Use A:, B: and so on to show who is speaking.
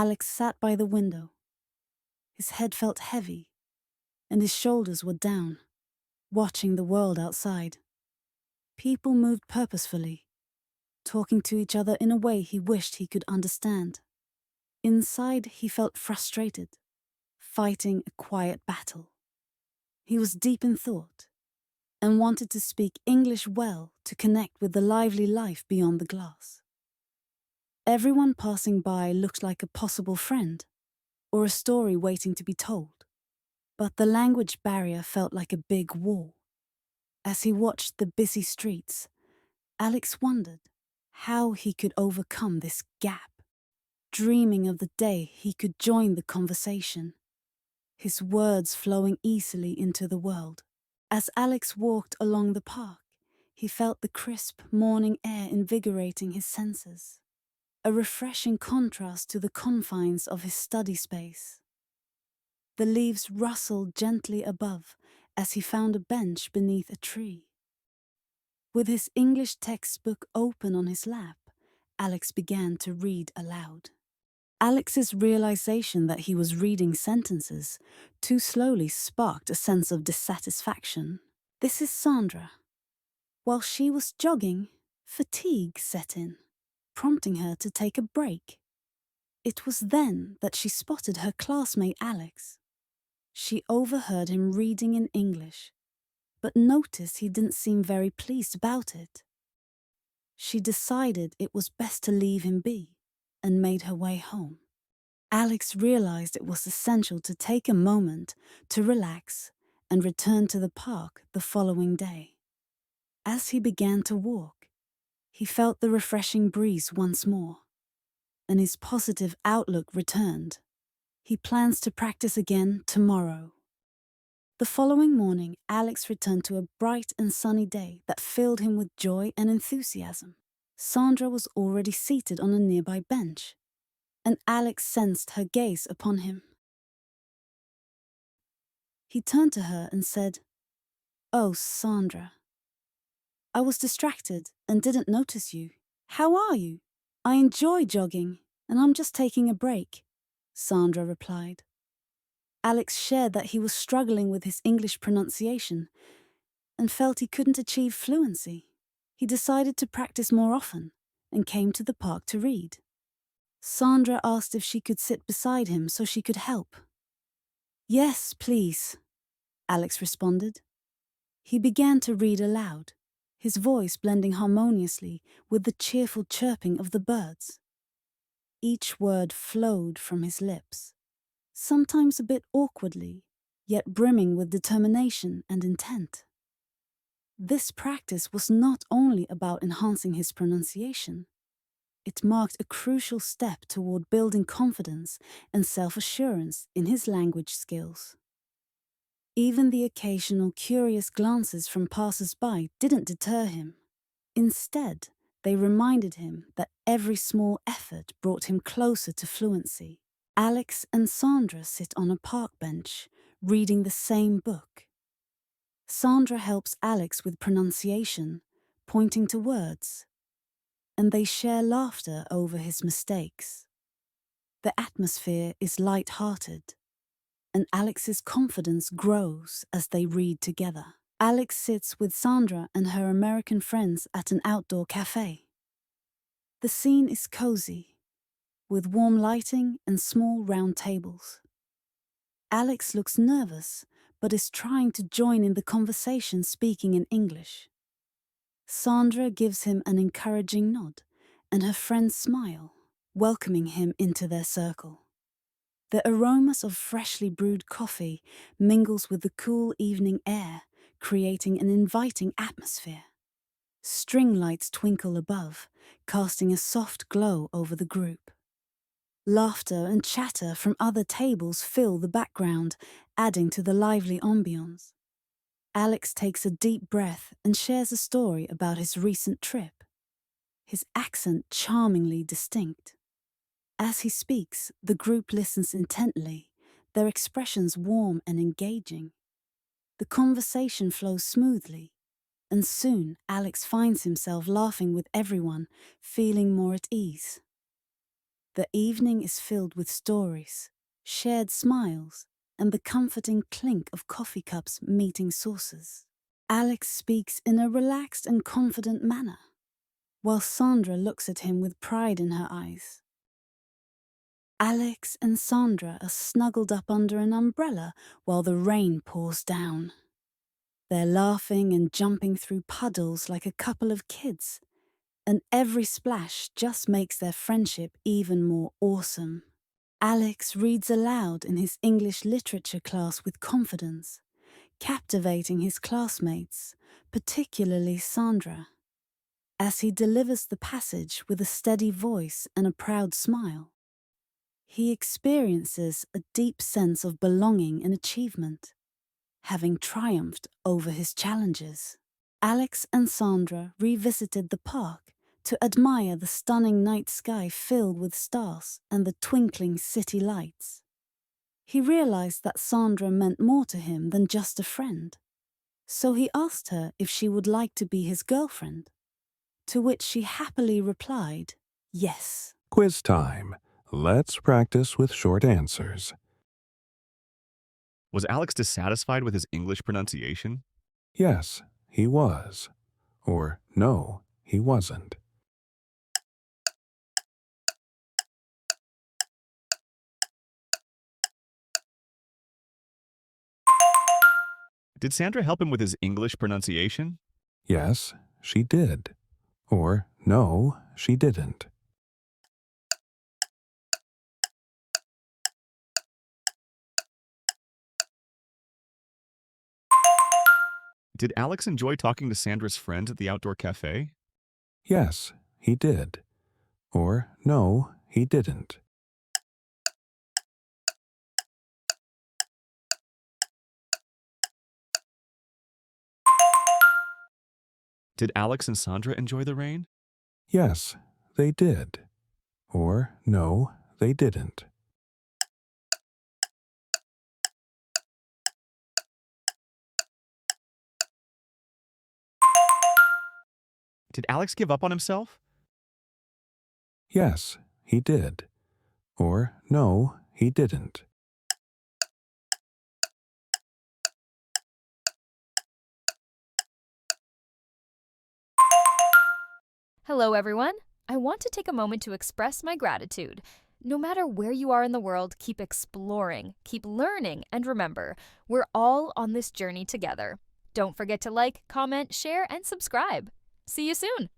A: Alex sat by the window. His head felt heavy, and his shoulders were down, watching the world outside. People moved purposefully, talking to each other in a way he wished he could understand. Inside, he felt frustrated, fighting a quiet battle. He was deep in thought and wanted to speak English well to connect with the lively life beyond the glass. Everyone passing by looked like a possible friend or a story waiting to be told, but the language barrier felt like a big wall. As he watched the busy streets, Alex wondered how he could overcome this gap, dreaming of the day he could join the conversation, his words flowing easily into the world. As Alex walked along the park, he felt the crisp morning air invigorating his senses, a refreshing contrast to the confines of his study space. The leaves rustled gently above as he found a bench beneath a tree. With his English textbook open on his lap, Alex began to read aloud. Alex's realization that he was reading sentences too slowly sparked a sense of dissatisfaction. This is Sandra. While she was jogging, fatigue set in, prompting her to take a break. It was then that she spotted her classmate Alex. She overheard him reading in English, but noticed he didn't seem very pleased about it. She decided it was best to leave him be and made her way home. Alex realized it was essential to take a moment to relax and return to the park the following day. As he began to walk, he felt the refreshing breeze once more, and his positive outlook returned. He plans to practice again tomorrow. The following morning, Alex returned to a bright and sunny day that filled him with joy and enthusiasm. Sandra was already seated on a nearby bench, and Alex sensed her gaze upon him. He turned to her and said, "Oh, Sandra. I was distracted and didn't notice you. How are you?" "I enjoy jogging, and I'm just taking a break," Sandra replied. Alex shared that he was struggling with his English pronunciation and felt he couldn't achieve fluency. He decided to practice more often and came to the park to read. Sandra asked if she could sit beside him so she could help. "Yes, please," Alex responded. He began to read aloud, his voice blending harmoniously with the cheerful chirping of the birds. Each word flowed from his lips, sometimes a bit awkwardly, yet brimming with determination and intent. This practice was not only about enhancing his pronunciation. It marked a crucial step toward building confidence and self-assurance in his language skills. Even the occasional curious glances from passers-by didn't deter him. Instead, they reminded him that every small effort brought him closer to fluency. Alex and Sandra sit on a park bench, reading the same book. Sandra helps Alex with pronunciation, pointing to words, and they share laughter over his mistakes. The atmosphere is light-hearted, and Alex's confidence grows as they read together. Alex sits with Sandra and her American friends at an outdoor cafe. The scene is cozy, with warm lighting and small round tables. Alex looks nervous, but is trying to join in the conversation speaking in English. Sandra gives him an encouraging nod, and her friends smile, welcoming him into their circle. The aromas of freshly brewed coffee mingles with the cool evening air, creating an inviting atmosphere. String lights twinkle above, casting a soft glow over the group. Laughter and chatter from other tables fill the background, adding to the lively ambience. Alex takes a deep breath and shares a story about his recent trip, his accent charmingly distinct. As he speaks, the group listens intently, their expressions warm and engaging. The conversation flows smoothly, and soon Alex finds himself laughing with everyone, feeling more at ease. The evening is filled with stories, shared smiles, and the comforting clink of coffee cups meeting saucers. Alex speaks in a relaxed and confident manner, while Sandra looks at him with pride in her eyes. Alex and Sandra are snuggled up under an umbrella while the rain pours down. They're laughing and jumping through puddles like a couple of kids, and every splash just makes their friendship even more awesome. Alex reads aloud in his English literature class with confidence, captivating his classmates, particularly Sandra. As he delivers the passage with a steady voice and a proud smile, he experiences a deep sense of belonging and achievement, having triumphed over his challenges. Alex and Sandra revisited the park to admire the stunning night sky filled with stars and the twinkling city lights. He realized that Sandra meant more to him than just a friend, so he asked her if she would like to be his girlfriend, to which she happily replied, yes.
B: Quiz time. Let's practice with short answers.
C: Was Alex dissatisfied with his English pronunciation?
B: Yes, he was. Or no, he wasn't.
C: Did Sandra help him with his English pronunciation?
B: Yes, she did. Or no, she didn't.
C: Did Alex enjoy talking to Sandra's friends at the outdoor cafe?
B: Yes, he did. Or no, he didn't.
C: Did Alex and Sandra enjoy the rain?
B: Yes, they did. Or no, they didn't.
C: Did Alex give up on himself?
B: Yes, he did. Or no, he didn't.
D: Hello, everyone. I want to take a moment to express my gratitude. No matter where you are in the world, keep exploring, keep learning, and remember, we're all on this journey together. Don't forget to like, comment, share, and subscribe. See you soon.